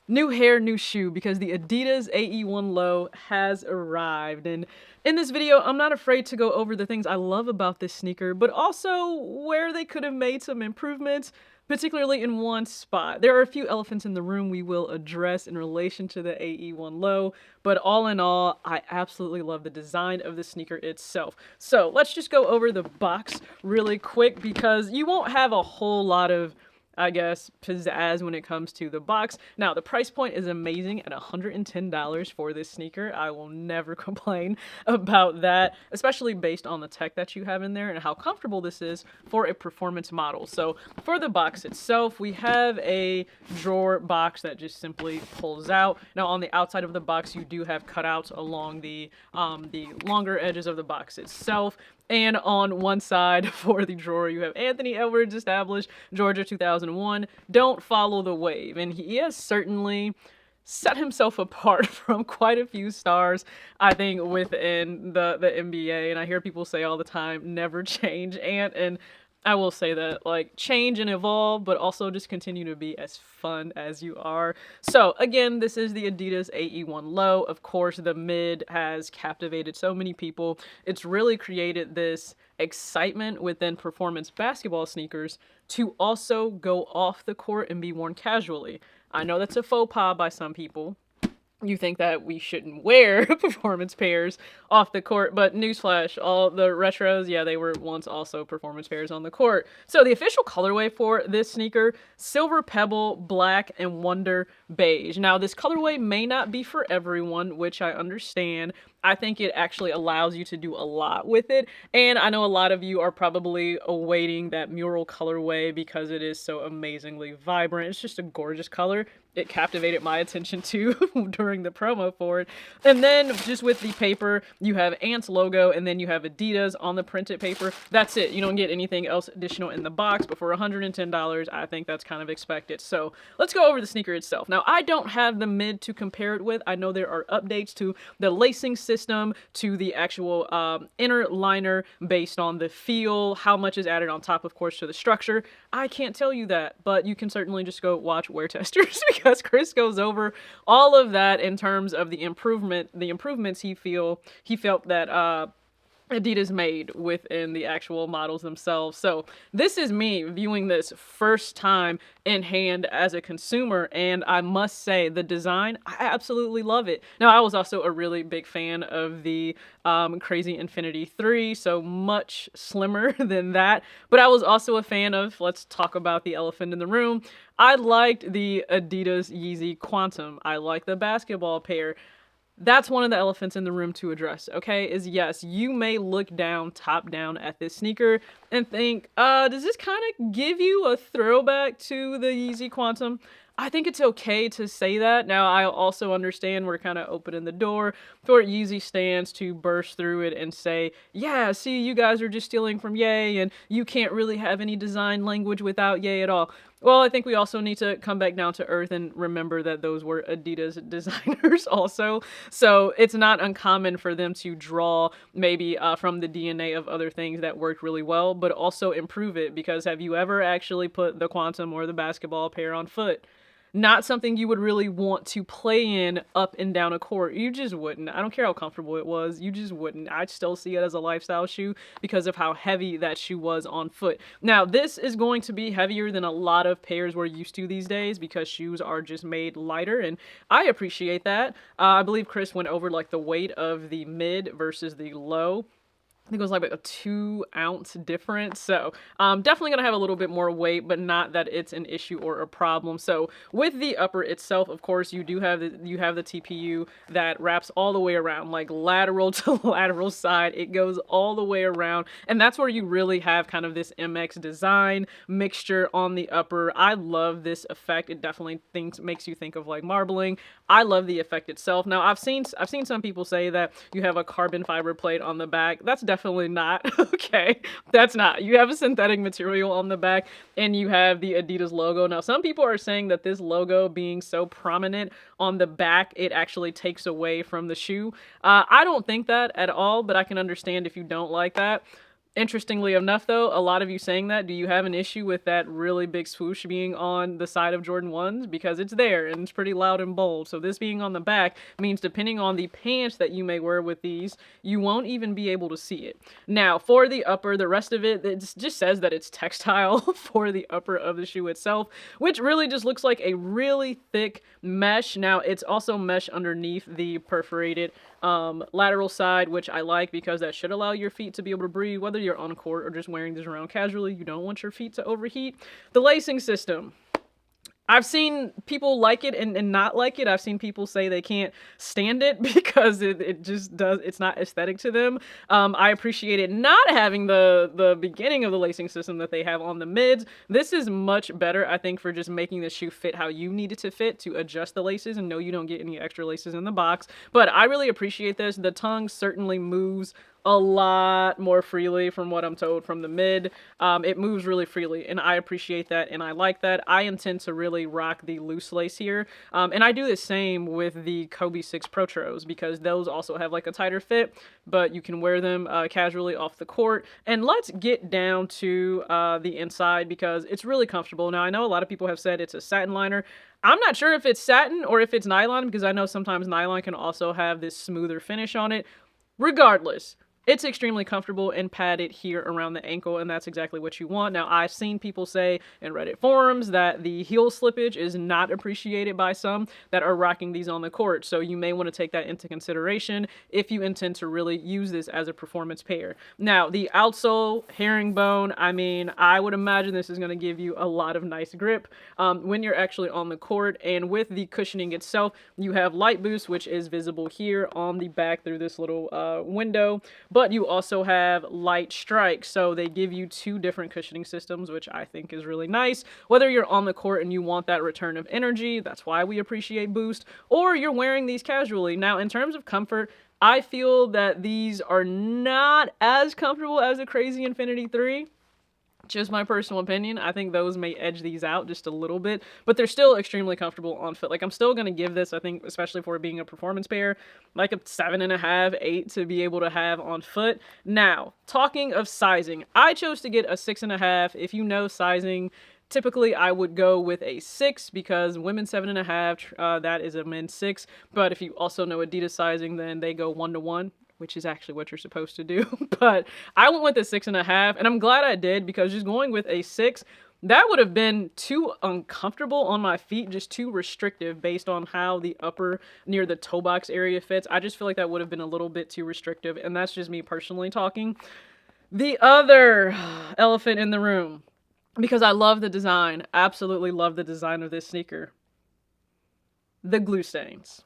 New hair, new shoe, because the Adidas AE1 Low has arrived. And in this video, I'm not afraid to go over the things I love about this sneaker, but also where they could have made some improvements, particularly in one spot. There are a few elephants in the room we will address in relation to the AE1 Low, but all in all, I absolutely love the design of the sneaker itself. So let's just go over the box really quick because you won't have a whole lot of pizzazz when it comes to the box. Now, the price point is amazing at $110 for this sneaker. I will never complain about that, especially based on the tech that you have in there and how comfortable this is for a performance model. So for the box itself, we have a drawer box that just simply pulls out. Now, on the outside of the box, you do have cutouts along the longer edges of the box itself. And on one side for the drawer, you have Anthony Edwards established, Georgia 2001. Don't follow the wave. And he has certainly set himself apart from quite a few stars, I think, within the NBA. And I hear people say all the time, never change, Ant. And I will say that, like, change and evolve, but also just continue to be as fun as you are. So, again, this is the Adidas AE1 Low. Of course, the mid has captivated so many people. It's really created this excitement within performance basketball sneakers to also go off the court and be worn casually. I know that's a faux pas by some people. You think that we shouldn't wear performance pairs off the court, but newsflash, all the retros, yeah, they were once also performance pairs on the court. So the official colorway for this sneaker, Silver Pebble, Black, and Wonder Beige. Now, this colorway may not be for everyone, which I understand. I think it actually allows you to do a lot with it, and I know a lot of you are probably awaiting that mural colorway because it is so amazingly vibrant. It's just a gorgeous color. It captivated my attention too during the promo for it. And then just with the paper, you have Ant's logo and then you have Adidas on the printed paper. That's it. You don't get anything else additional in the box, but for $110, I think that's kind of expected. So let's go over the sneaker itself. Now, I don't have the mid to compare it with. I know there are updates to the lacing system, to the actual inner liner based on the feel, how much is added on top, of course, to the structure. I can't tell you that, but you can certainly just go watch Wear Testers because Chris goes over all of that in terms of the improvements he felt that Adidas made within the actual models themselves. So this is me viewing this first time in hand as a consumer, and I must say the design, I absolutely love it. Now, I was also a really big fan of the Crazy Infinity 3, so much slimmer than that, but I was also a fan of, let's talk about the elephant in the room, I liked the Adidas YZY QNTM. I like the basketball pair. That's one of the elephants in the room to address, okay? Is yes, you may look down, top down at this sneaker and think, does this kind of give you a throwback to the YZY QNTM? I think it's okay to say that. Now, I also understand we're kind of opening the door for Yeezy stands to burst through it and say, yeah, see, you guys are just stealing from Ye, and you can't really have any design language without Ye at all. Well, I think we also need to come back down to earth and remember that those were Adidas designers also. So it's not uncommon for them to draw maybe from the DNA of other things that worked really well, but also improve it. Because have you ever actually put the QNTM or the basketball pair on foot? Not something you would really want to play in up and down a court. You just wouldn't. I don't care how comfortable it was. You just wouldn't. I still see it as a lifestyle shoe because of how heavy that shoe was on foot. Now, this is going to be heavier than a lot of pairs we're used to these days because shoes are just made lighter, and I appreciate that. I believe Chris went over like the weight of the mid versus the low. I think it was like a 2-ounce difference. So definitely going to have a little bit more weight, but not that it's an issue or a problem. So with the upper itself, of course, you have the TPU that wraps all the way around, like lateral to lateral side. It goes all the way around. And that's where you really have kind of this MX design mixture on the upper. I love this effect. It definitely makes you think of like marbling. I love the effect itself. Now, I've seen some people say that you have a carbon fiber plate on the back. That's definitely not okay. That's not. You have a synthetic material on the back and you have the Adidas logo. Now, some people are saying that this logo being so prominent on the back, it actually takes away from the shoe. I don't think that at all, but I can understand if you don't like that. Interestingly enough, though, a lot of you saying that, do you have an issue with that really big swoosh being on the side of Jordan 1s? Because it's there and it's pretty loud and bold. So this being on the back means depending on the pants that you may wear with these, you won't even be able to see it. Now, for the upper, the rest of it, it just says that it's textile for the upper of the shoe itself, which really just looks like a really thick mesh. Now, it's also mesh underneath the perforated lateral side, which I like because that should allow your feet to be able to breathe, whether you're on court or just wearing this around casually. You don't want your feet to overheat. The lacing system. I've seen people like it and not like it. I've seen people say they can't stand it because it just does, it's not aesthetic to them. I appreciate it not having the beginning of the lacing system that they have on the mids. This is much better, I think, for just making the shoe fit how you need it to fit, to adjust the laces, and no, you don't get any extra laces in the box. But I really appreciate this. The tongue certainly moves a lot more freely from what I'm told from the mid. It moves really freely, and I appreciate that, and I like that. I intend to really rock the loose lace here, and I do the same with the Kobe 6 Protros because those also have like a tighter fit, but you can wear them casually off the court. And let's get down to the inside because it's really comfortable. Now, I know a lot of people have said it's a satin liner. I'm not sure if it's satin or if it's nylon because I know sometimes nylon can also have this smoother finish on it. Regardless, it's extremely comfortable and padded here around the ankle, and that's exactly what you want. Now, I've seen people say in Reddit forums that the heel slippage is not appreciated by some that are rocking these on the court, so you may want to take that into consideration if you intend to really use this as a performance pair. Now, the outsole, herringbone, I mean, I would imagine this is going to give you a lot of nice grip when you're actually on the court, and with the cushioning itself, you have light boost, which is visible here on the back through this little window. But you also have light strike, so they give you two different cushioning systems, which I think is really nice. Whether you're on the court and you want that return of energy, that's why we appreciate boost, or you're wearing these casually. Now, in terms of comfort, I feel that these are not as comfortable as the Crazy Infinity 3. Just my personal opinion. I think those may edge these out just a little bit, but they're still extremely comfortable on foot. Like, I'm still going to give this, I think, especially for being a performance pair, like a 7.5, 8 to be able to have on foot. Now, talking of sizing, I chose to get a 6.5. If you know sizing, typically I would go with a 6 because women's 7.5, that is a men's 6. But if you also know Adidas sizing, then they go 1-to-1. Which is actually what you're supposed to do. But I went with a 6.5, and I'm glad I did because just going with a 6, that would have been too uncomfortable on my feet, just too restrictive based on how the upper near the toe box area fits. I just feel like that would have been a little bit too restrictive, and that's just me personally talking. The other elephant in the room, because I love the design, absolutely love the design of this sneaker, the glue stains.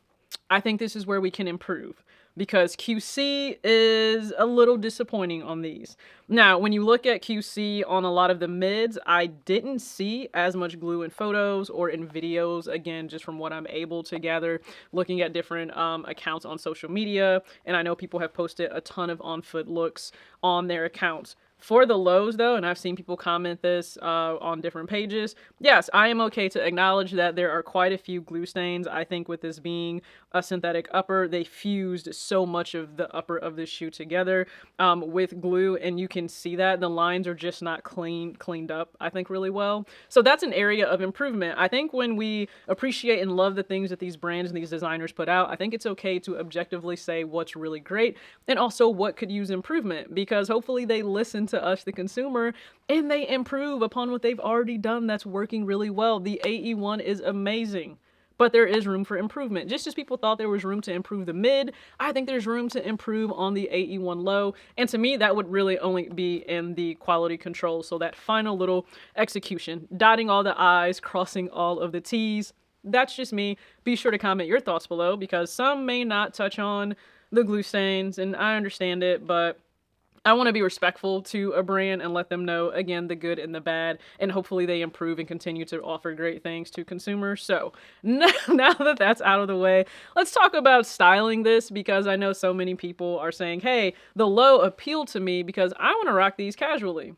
I think this is where we can improve because QC is a little disappointing on these. Now, when you look at QC on a lot of the mids, I didn't see as much glue in photos or in videos, again, just from what I'm able to gather, looking at different accounts on social media, and I know people have posted a ton of on-foot looks on their accounts. For the lows, though, and I've seen people comment this on different pages, yes, I am okay to acknowledge that there are quite a few glue stains. I think with this being a synthetic upper, they fused so much of the upper of this shoe together with glue, and you can see that the lines are just not cleaned up, I think, really well. So that's an area of improvement. I think when we appreciate and love the things that these brands and these designers put out, I think it's okay to objectively say what's really great and also what could use improvement, because hopefully they listen to us, the consumer, and they improve upon what they've already done that's working really well. The AE1 is amazing, but there is room for improvement. Just as people thought there was room to improve the mid, I think there's room to improve on the AE1 low, and to me that would really only be in the quality control. So that final little execution, dotting all the I's, crossing all of the T's. That's just me. Be sure to comment your thoughts below because some may not touch on the glue stains, and I understand it, but I want to be respectful to a brand and let them know, again, the good and the bad, and hopefully they improve and continue to offer great things to consumers. So now that that's out of the way, let's talk about styling this, because I know so many people are saying, hey, the low appealed to me because I want to rock these casually.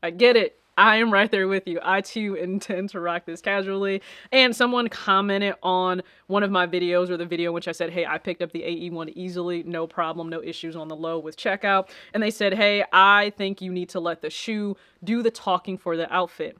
I get it. I am right there with you. I too intend to rock this casually. And someone commented on one of my videos, or the video in which I said, hey, I picked up the AE1 easily, no problem, no issues on the low with checkout. And they said, hey, I think you need to let the shoe do the talking for the outfit.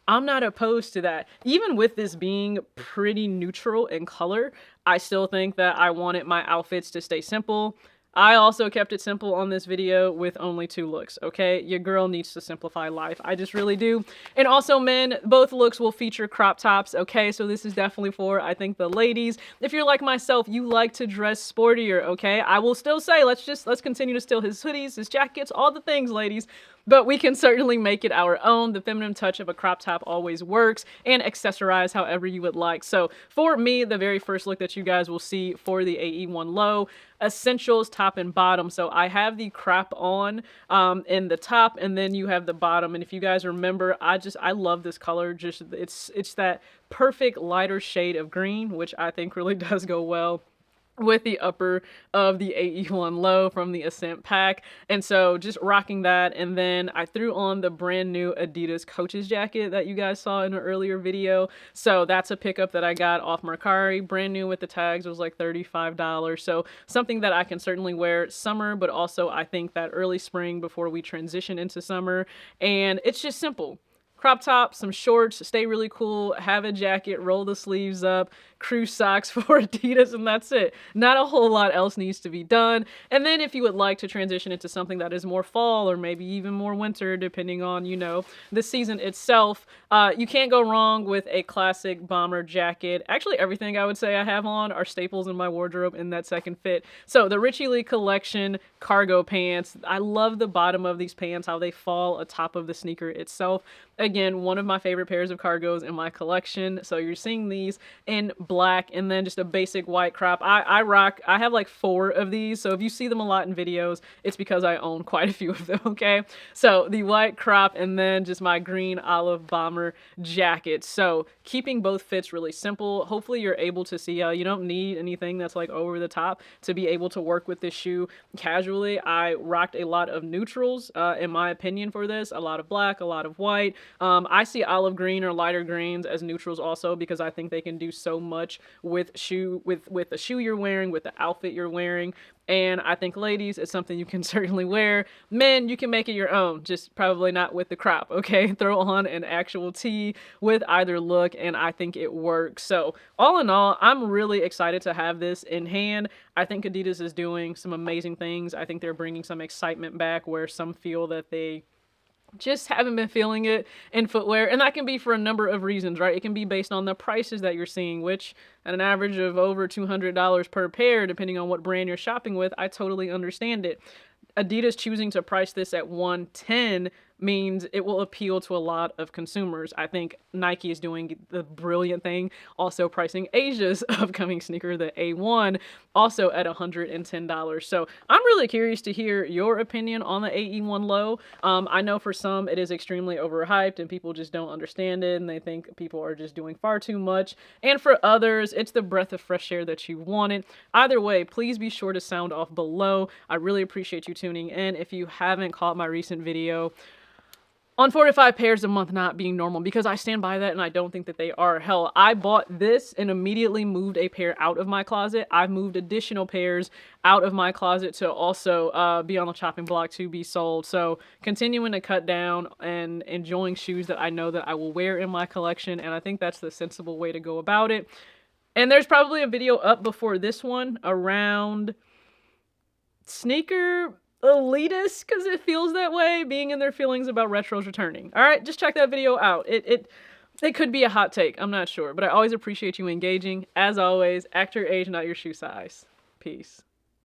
I'm not opposed to that. Even with this being pretty neutral in color, I still think that I wanted my outfits to stay simple. I also kept it simple on this video with only 2 looks, okay? Your girl needs to simplify life. I just really do. And also, men, both looks will feature crop tops, okay? So this is definitely for, I think, the ladies. If you're like myself, you like to dress sportier, okay? I will still say, let's continue to steal his hoodies, his jackets, all the things, ladies. But we can certainly make it our own. The feminine touch of a crop top always works, and accessorize however you would like. So for me, the very first look that you guys will see for the AE1 low, essentials top and bottom. So I have the crop on in the top, and then you have the bottom. And if you guys remember, I love this color. Just it's that perfect lighter shade of green, which I think really does go well with the upper of the AE1 low from the Ascent Pack. And so just rocking that. And then I threw on the brand new Adidas Coach's jacket that you guys saw in an earlier video. So that's a pickup that I got off Mercari, brand new with the tags. It was like $35. So something that I can certainly wear summer, but also I think that early spring before we transition into summer. And it's just simple. Crop top, some shorts, stay really cool, have a jacket, roll the sleeves up, crew socks for Adidas, and that's it. Not a whole lot else needs to be done. And then if you would like to transition into something that is more fall or maybe even more winter, depending on, you know, the season itself, you can't go wrong with a classic bomber jacket. Actually, everything I would say I have on are staples in my wardrobe in that second fit. So the Richie Lee collection cargo pants, I love the bottom of these pants, how they fall atop of the sneaker itself. Again, one of my favorite pairs of cargos in my collection. So you're seeing these in black, and then just a basic white crop. I have like 4 of these. So if you see them a lot in videos, it's because I own quite a few of them, okay? So the white crop, and then just my green olive bomber jacket. So keeping both fits really simple. Hopefully you're able to see you don't need anything that's like over the top to be able to work with this shoe casually. I rocked a lot of neutrals, in my opinion, for this. A lot of black, a lot of white. I see olive green or lighter greens as neutrals also, because I think they can do so much with the shoe you're wearing, with the outfit you're wearing. And I think, ladies, it's something you can certainly wear. Men, you can make it your own, just probably not with the crop, okay? Throw on an actual tee with either look, and I think it works. So all in all, I'm really excited to have this in hand. I think Adidas is doing some amazing things. I think they're bringing some excitement back where some feel that they just haven't been feeling it in footwear. And that can be for a number of reasons, right? It can be based on the prices that you're seeing, which at an average of over $200 per pair, depending on what brand you're shopping with, I totally understand it. Adidas choosing to price this at $110 means it will appeal to a lot of consumers. I think Nike is doing the brilliant thing, also pricing Asia's upcoming sneaker, the A1, also at $110. So I'm really curious to hear your opinion on the AE1 low. I know for some it is extremely overhyped and people just don't understand it and they think people are just doing far too much. And for others, it's the breath of fresh air that you wanted. Either way, please be sure to sound off below. I really appreciate you tuning in. If you haven't caught my recent video on 4 to 5 pairs a month not being normal, because I stand by that and I don't think that they are. Hell, I bought this and immediately moved a pair out of my closet. I've moved additional pairs out of my closet to also be on the chopping block to be sold. So continuing to cut down and enjoying shoes that I know that I will wear in my collection, and I think that's the sensible way to go about it. And there's probably a video up before this one around sneaker elitist, because it feels that way, being in their feelings about retros returning. All right, just check that video out. It could be a hot take, I'm not sure, but I always appreciate you engaging. As always, act your age, not your shoe size. Peace.